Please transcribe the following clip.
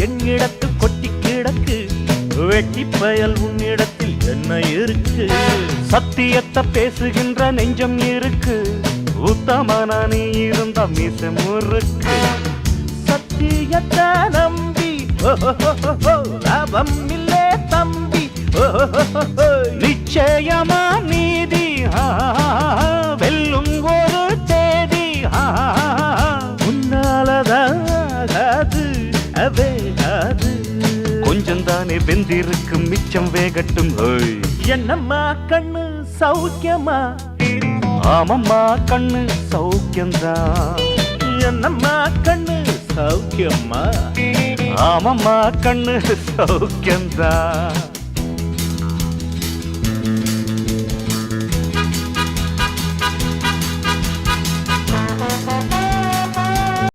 என்னிடத்து கொட்டி கிடக்கு, வெட்டி பயல் உன்னிடத்தில் என்ன இருக்கு? சத்தியத்தை பேசுகின்ற நெஞ்சம் இருக்கு, உத்தமனா நீ இருந்த மீச முறுக்கு. சத்தியத்தை நம்பி லாபம் இல்லே தம்பி, நிச்சயமா நீதி வெல்லும் ஒரு தேதி. உன்னாலதாகாது வேகாது, கொஞ்சம் தானே வெந்திருக்கும் மிச்சம் வேகட்டும். என்னம்மா கண்ணு சௌக்கியமா? ஆமம்மா கண்ணு சௌக்கியம்தான். என்னம்மா கண்ணு சௌக்கியமா? ஆமம்மா கண்ணு சௌக்கியம்தான்.